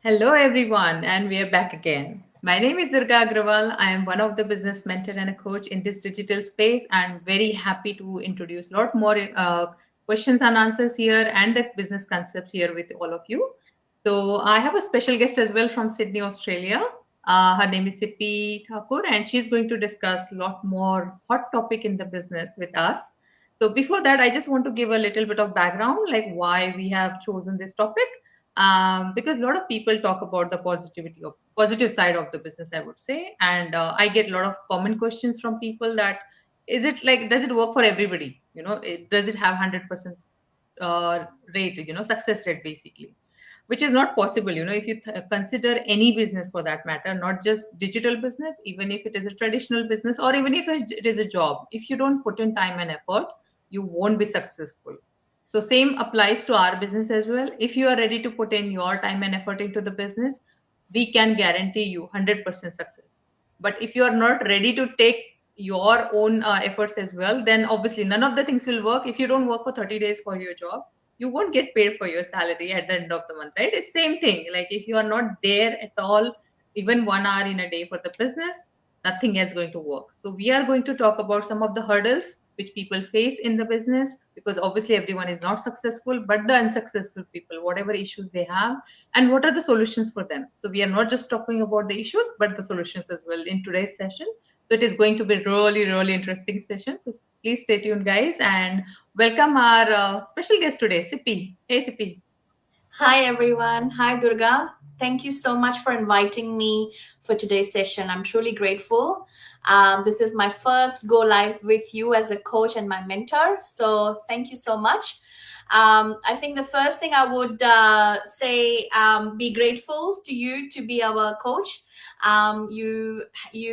Hello, everyone, and we are back again. My name is Durga Agrawal. I am one of the business mentor and a coach in this digital space, and very happy to introduce a lot more questions and answers here and the business concepts here with all of you. So, I have a special guest as well from Sydney, Australia. Her name is Sippi Thakur, and she's going to discuss a lot more hot topic in the business with us. So, before that, I just want to give a little bit of background, like why we have chosen this topic because a lot of people talk about the positive side of the business, I would say, and I get a lot of common questions from people that is it like does it work for everybody? Does it have 100% rate? Success rate basically, which is not possible. If you consider any business for that matter, not just digital business, even if it is a traditional business or even if it is a job, if you don't put in time and effort, you won't be successful. So same applies to our business as well. If you are ready to put in your time and effort into the business, we can guarantee you 100% success. But if you are not ready to take your own efforts as well, then obviously none of the things will work. If you don't work for 30 days for your job, you won't get paid for your salary at the end of the month, right? It's same thing. Like if you are not there at all, even 1 hour in a day for the business, nothing is going to work. So we are going to talk about some of the hurdles which people face in the business, because obviously everyone is not successful, but the unsuccessful people, whatever issues they have, and what are the solutions for them. So we are not just talking about the issues, but the solutions as well in today's session. So it is going to be really interesting session. So please stay tuned, guys, and welcome our special guest today, Sippi. Hey, Sippi. Hi, everyone. Hi, Durga. Thank you so much for inviting me for today's session. I'm truly grateful. This is my first go live with you as a coach and my mentor. So, thank you so much. I think the first thing I would say, be grateful to you to be our coach. You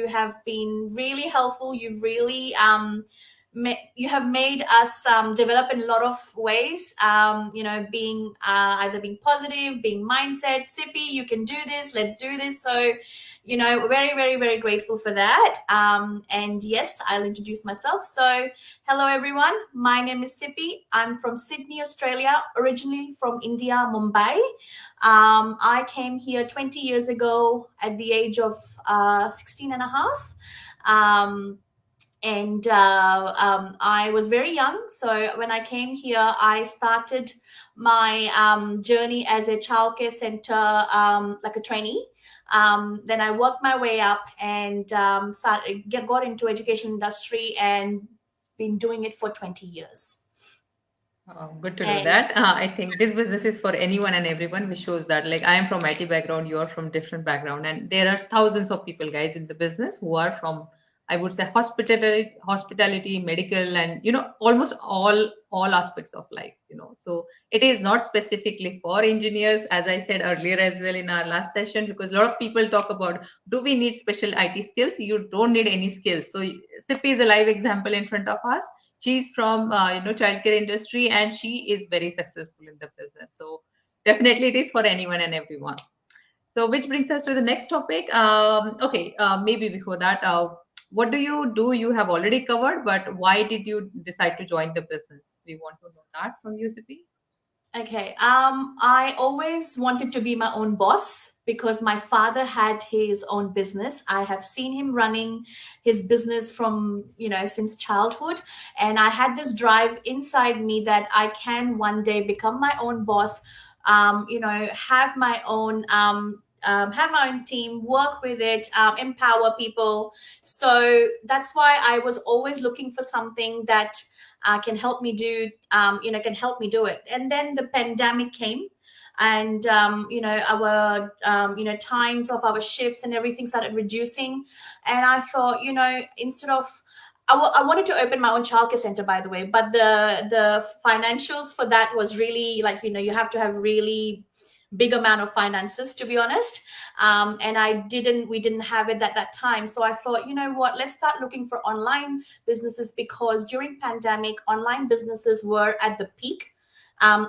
have been really helpful. You've really you have made us develop in a lot of ways, being either being positive, being mindset. Sippy, you can do this, let's do this. So very grateful for that. And yes, I'll introduce myself. So hello everyone, my name is Sippy. I'm from Sydney, Australia, originally from India, Mumbai. I came here 20 years ago at the age of 16 and a half. I was very young. So when I came here, I started my journey as a childcare center, like a trainee. Then I worked my way up and got into education industry and been doing it for 20 years. Good to know And that. I think this business is for anyone and everyone, which shows that like I am from IT background, you are from different background, and there are thousands of people, guys, in the business who are from, I would say, hospitality, medical, and almost all aspects of life. So it is not specifically for engineers, as I said earlier as well in our last session, because a lot of people talk about do we need special IT skills? You don't need any skills. So Sippy is a live example in front of us. She's from childcare industry, and she is very successful in the business. So definitely it is for anyone and everyone. So which brings us to the next topic. Okay, maybe before that, what do you have already covered, but why did you decide to join the business? We want to know that from you, Sippy. okay, I always wanted to be my own boss because my father had his own business. I have seen him running his business from, since childhood. And I had this drive inside me that I can one day become my own boss, have my own team, work with it, empower people. So that's why I was always looking for something that can help me can help me do it. And then the pandemic came, and our times of our shifts and everything started reducing. And I thought, instead of I wanted to open my own childcare center, by the way, but the financials for that was really like, you have to have really big amount of finances, to be honest. And we didn't have it at that time. So I thought, you know what, let's start looking for online businesses, because during pandemic, online businesses were at the peak.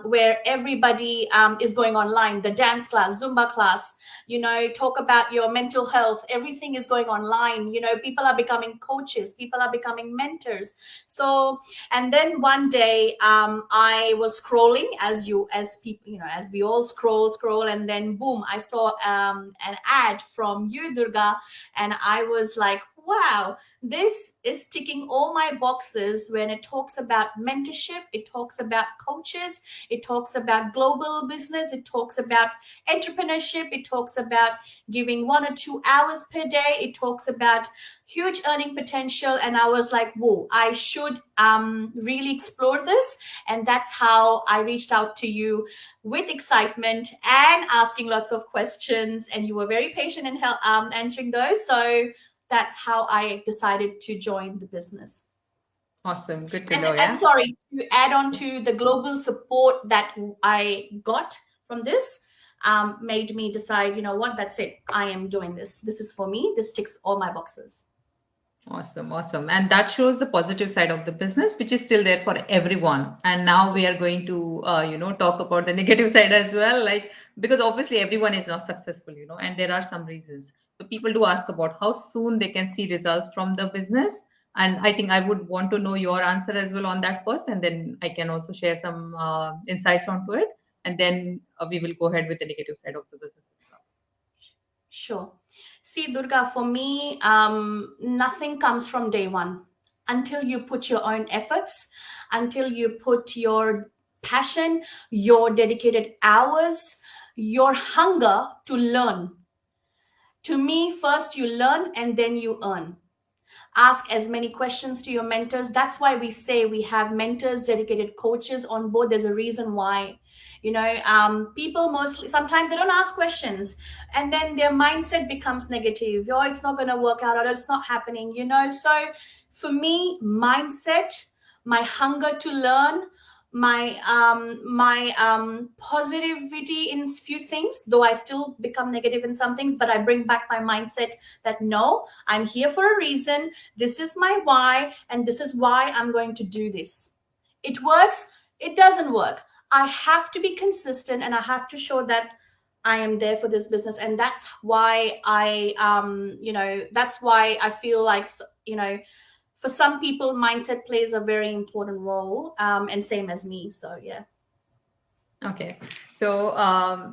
where everybody is going online, the dance class, Zumba class, talk about your mental health. Everything is going online. People are becoming coaches, people are becoming mentors. So, and then one day, I was scrolling, as people, as we all scroll, and then boom, I saw an ad from you, Durga, and I was like, wow, this is ticking all my boxes. When it talks about mentorship, it talks about coaches, it talks about global business, it talks about entrepreneurship, it talks about giving 1 or 2 hours per day, it talks about huge earning potential. And I was like, whoa, I should really explore this. And that's how I reached out to you with excitement and asking lots of questions, and you were very patient in answering those. So that's how I decided to join the business. Awesome. Good to And know. and Yeah. sorry, to add on to the global support that I got from this, made me decide, you know what, that's it. I am doing this. This is for me. This ticks all my boxes. Awesome, awesome. And that shows the positive side of the business, which is still there for everyone. And now we are going to, talk about the negative side as well. Like, because obviously everyone is not successful, and there are some reasons. So people do ask about how soon they can see results from the business. And I think I would want to know your answer as well on that first. And then I can also share some insights onto it. And then we will go ahead with the negative side of the business as well. Sure. See, Durga, for me, nothing comes from day one. Until you put your own efforts, until you put your passion, your dedicated hours, your hunger to learn. To me, first you learn and then you earn. Ask as many questions to your mentors. That's why we say we have mentors, dedicated coaches on board. There's a reason why. People mostly, sometimes they don't ask questions, and then their mindset becomes negative. Oh, it's not going to work out, or it's not happening. So for me, mindset, my hunger to learn, my positivity in few things, though I still become negative in some things, but I bring back my mindset that no, I'm here for a reason. This is my why, and this is why I'm going to do this. It works, it doesn't work. I have to be consistent, and I have to show that I am there for this business. And that's why that's why I feel like, for some people, mindset plays a very important role, and same as me. So yeah. Okay, so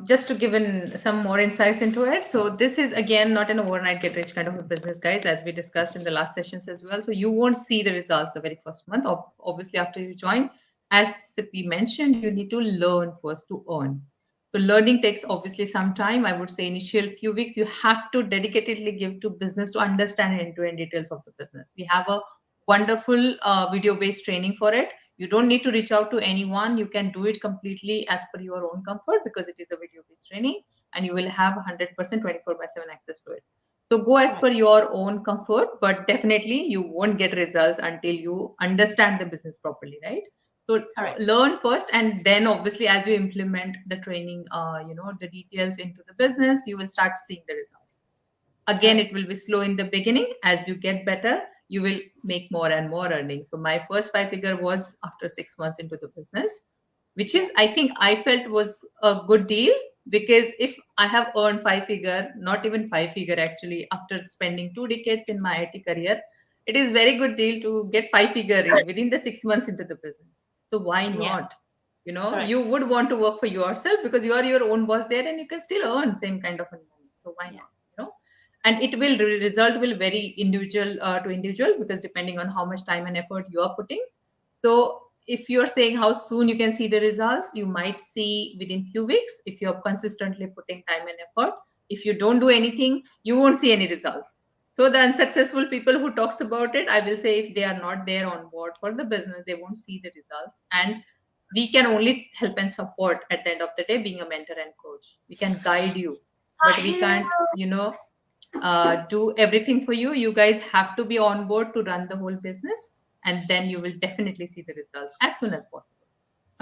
just to give in some more insights into it. So this is again not an overnight get rich kind of a business, guys, as we discussed in the last sessions as well. So you won't see the results the very first month. Obviously, after you join, as we mentioned, you need to learn first to earn. So learning takes Yes. obviously some time. I would say initial few weeks you have to dedicatedly give to business to understand end-to-end details of the business. We have a wonderful video-based training for it. You don't need to reach out to anyone. You can do it completely as per your own comfort because it is a video based training and you will have 100% 24/7 access to it. So go as Right. per your own comfort, but definitely you won't get results until you understand the business properly, right? So Correct. learn first, and then obviously as you implement the training, the details into the business, you will start seeing the results. Again, Correct. it will be slow in the beginning. As you get better, you will make more and more earnings. So my first five figure was after 6 months into the business, which Yeah. is I think I felt was a good deal, because if I have earned five figure, not even five figure actually, after spending 2 decades in my IT career, it is very good deal to get five figure within the 6 months into the business. So why Yeah. not? You Correct. would want to work for yourself because you are your own boss there and you can still earn same kind of money. So why Yeah. not? And it will result will vary individual to individual, because depending on how much time and effort you are putting. So if you're saying how soon you can see the results, you might see within few weeks if you're consistently putting time and effort. If you don't do anything, you won't see any results. So the unsuccessful people who talks about it, I will say, if they are not there on board for the business, they won't see the results. And we can only help and support at the end of the day, being a mentor and coach. We can guide you, but we Sahil. can't do everything for you. You guys have to be on board to run the whole business, and then you will definitely see the results as soon as possible.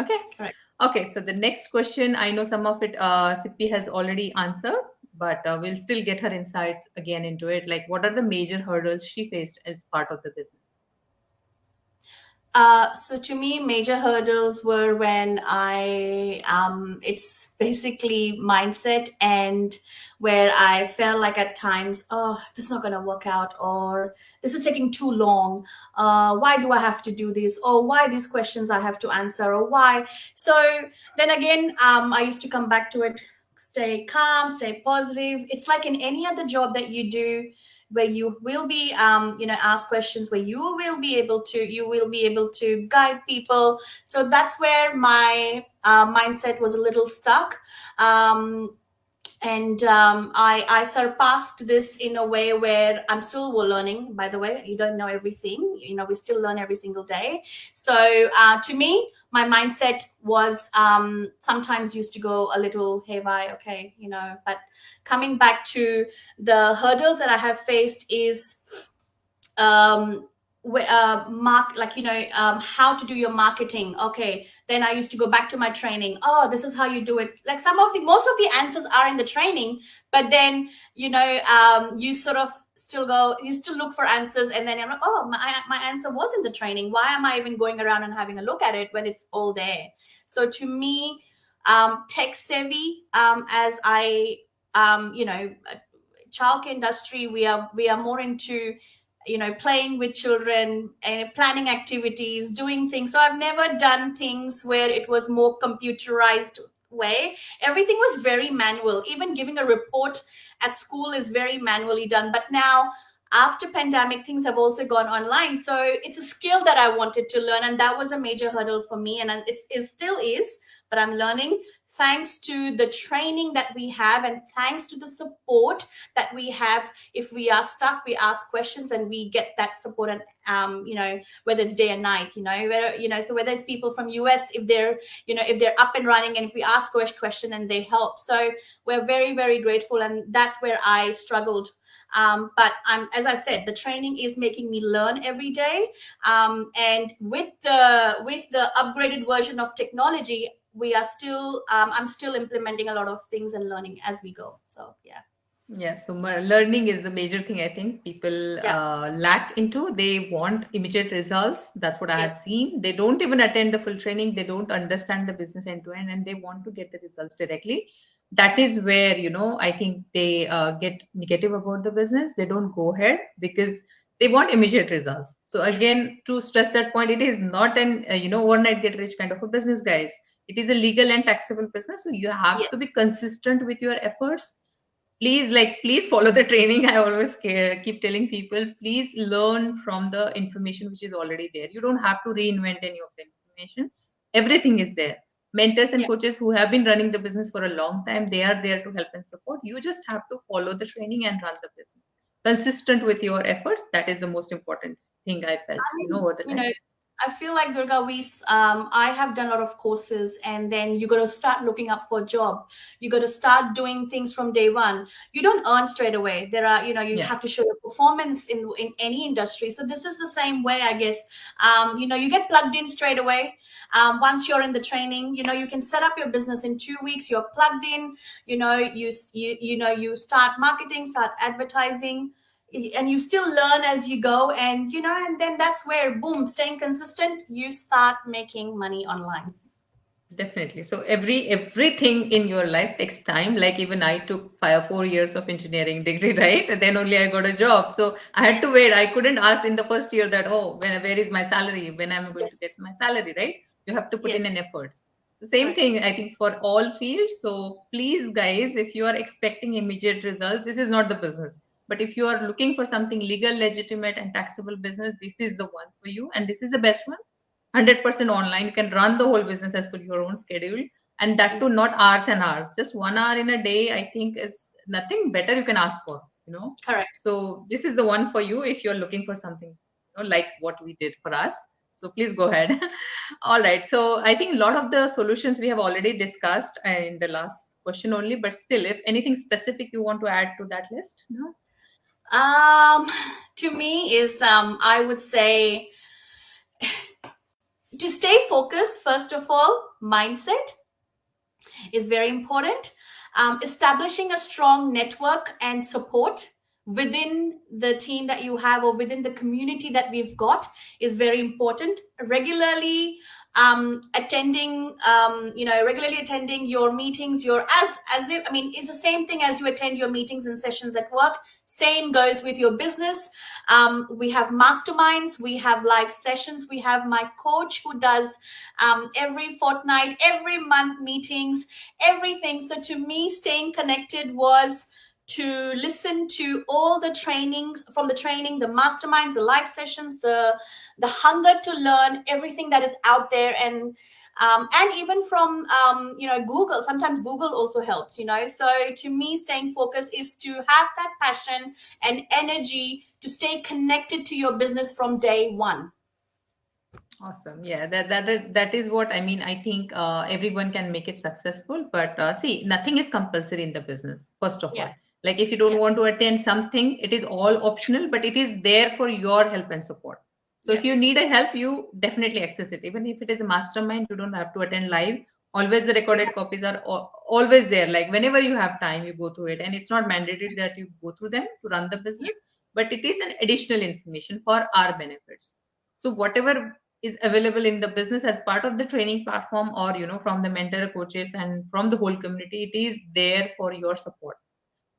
Okay. Correct. Okay. So the next question, I know some of it Sippi has already answered, but we'll still get her insights again into it. Like, what are the major hurdles she faced as part of the business? So to me, major hurdles were when it's basically mindset, and where I felt like at times, oh, this is not going to work out, or this is taking too long. Why do I have to do this? Or why these questions I have to answer? Or why? So then again, I used to come back to it, stay calm, stay positive. It's like in any other job that you do, where you will be ask questions, where you will be able to guide people. So that's where my mindset was a little stuck. Um, and I surpassed this in a way where I'm still learning. By the way, you don't know everything. We still learn every single day. So to me, my mindset was sometimes used to go a little haywire. Okay, but coming back to the hurdles that I have faced is um mark, how to do your marketing. Okay, then I used to go back to my training. Oh, this is how you do it. Like most of the answers are in the training, but then you sort of you still look for answers, and then you're like, oh, my answer was in the training. Why am I even going around and having a look at it when it's all there? So to me, tech savvy, as I childcare industry, we are more into playing with children and planning activities, doing things. So I've never done things where it was more computerized way. Everything was very manual. Even giving a report at school is very manually done. But now, after pandemic, things have also gone online. So it's a skill that I wanted to learn, and that was a major hurdle for me, and it still is. But I'm learning, thanks to the training that we have, and thanks to the support that we have. If we are stuck, we ask questions and we get that support. And whether it's day and night, so whether it's people from US, if they're up and running, and if we ask a question and they help. So we're very, very grateful, and that's where I struggled. But as I said, the training is making me learn every day. And with the upgraded version of technology, we are still I'm still implementing a lot of things and learning as we go. So yeah. Yeah, so learning is the major thing I think people Yeah. lack into. They want immediate results. That's what I have Yes. seen. They don't even attend the full training. They don't understand the business end to end, and they want to get the results directly. That is where, I think they get negative about the business. They don't go ahead because they want immediate results. So Yes. again, to stress that point, it is not an, overnight get rich kind of a business, guys. It is a legal and taxable business. So you have Yes. to be consistent with your efforts. Please follow the training. I always keep telling people, please learn from the information which is already there. You don't have to reinvent any of the information. Everything is there. Mentors and Yeah. coaches who have been running the business for a long time, they are there to help and support. You just have to follow the training and run the business consistent with your efforts. That is the most important thing I felt, I mean, over the time. I feel like, Durga, I have done a lot of courses, and then you got to start looking up for a job. You got to start doing things from day one. You don't earn straight away. There are, you Yeah, have to show your performance in any industry. So this is the same way, I guess. You get plugged in straight away. Once you're in the training, you can set up your business in 2 weeks. You're plugged in. You start marketing, start advertising, and you still learn as you go. And then that's where, boom, staying consistent, you start making money online. definitely. So everything in your life takes time. Like even I took 4 years of engineering degree, right? And then only I got a job. So I had to wait. I couldn't ask in the first year that, oh, where is my salary? When am I going to Yes. get my salary, right? You have to put in Yes. an efforts. The same Correct. thing, I think, for all fields. So please, guys, if you are expecting immediate results, this is not the business. But if you are looking for something legal, legitimate, and taxable business, this is the one for you, and this is the best one. 100% online. You can run the whole business as per your own schedule, and that too not hours and hours. Just 1 hour in a day, I think, is nothing better you can ask for. Correct. So this is the one for you if you're looking for something, like what we did for us. So please go ahead. All right. So I think a lot of the solutions we have already discussed in the last question only, but still, if anything specific you want to add to that list, no? um to me is, I would say, to stay focused. First of all, mindset is very important. Establishing a strong network and support within the team that you have or within the community that we've got is very important. Regularly attending, regularly attending your meetings, your as if, I mean, it's the same thing as you attend your meetings and sessions at work. Same goes with your business. We have masterminds, we have live sessions, we have my coach who does every fortnight, every month meetings, everything. So to me, staying connected was to listen to all the trainings, from the training, the masterminds, the live sessions, the hunger to learn everything that is out there. And even from Google, sometimes Google also helps, so to me, staying focused is to have that passion and energy to stay connected to your business from day one. Awesome. Yeah, that is what I mean. I think everyone can make it successful, but see, nothing is compulsory in the business. First of Yeah. all, like if you don't Yeah. want to attend something, it is all optional, but it is there for your help and support. So Yeah. if you need a help, you definitely access it. Even if it is a mastermind, you don't have to attend live. Always the recorded copies are always there. Like whenever you have time, you go through it, and it's not mandatory that you go through them to run the Yeah. business, but it is an additional information for our benefits. So whatever is available in the business as part of the training platform, or from the mentor coaches and from the whole community, it is there for your support.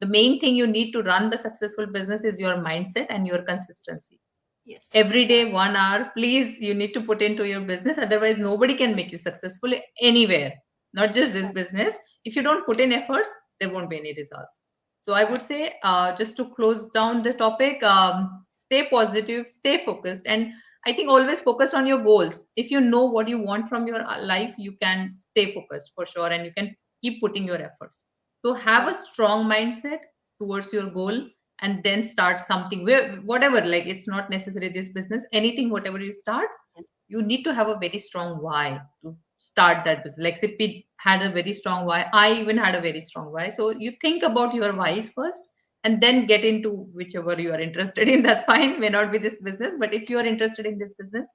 The main thing you need to run the successful business is your mindset and your consistency. Yes. Every Yeah. day 1 hour, please, you need to put into your business. Otherwise nobody can make you successful anywhere, not just this business. If you don't put in efforts, there won't be any results. So I would Right. say, just to close down the topic, stay positive, stay focused, and I think always focus on your goals. If you know what you want from your life, you can stay focused for sure, and you can keep putting your efforts. So have a Right. strong mindset towards your goal, and then start something where whatever, like it's not necessary this business, anything, whatever you start, Yes. you need to have a very strong why to start Yes. that business. Like Sippi had a very strong why, I even had a very strong why. So you think about your whys first, and then get into whichever you are interested in. That's fine, may not be this business, but if you are interested in this business,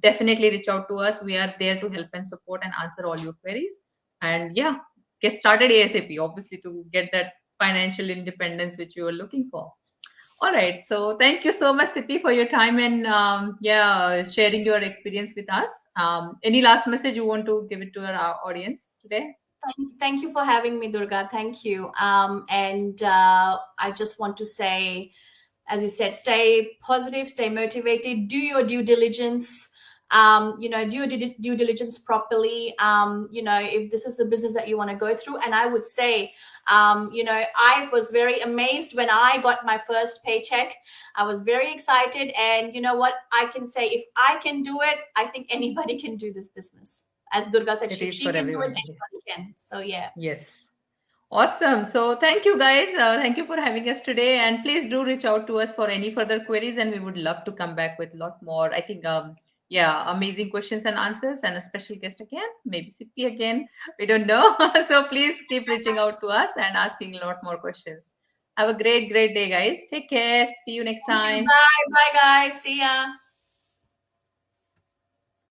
definitely reach out to us. We are there to help and support and answer all your queries. And yeah, get started ASAP, obviously, to get that financial independence which you are looking for. All right. So thank you so much, Sippy, for your time and yeah, sharing your experience with us. Any last message you want to give it to our audience today? Thank you for having me, Durga. Thank you. And I just want to say, as you said, stay positive, stay motivated, do your due diligence. Do your due diligence properly. If this is the business that you want to go through, and I would say, I was very amazed when I got my first paycheck. I was very excited, and you know what? I can say, if I can do it, I think anybody can do this business. As Durga said, It if is she for can do it, everyone. Yeah. anybody can. So yeah. Yes. Awesome. So thank you guys. Thank you for having us today. And please do reach out to us for any further queries. And we would love to come back with a lot more. I think, yeah, amazing questions and answers, and a special guest again, maybe Sippy again. We don't know. So please keep reaching out to us and asking a lot more questions. Have a great, great day, guys. Take care. See you next Thank you. time. Bye. Bye, guys. See ya.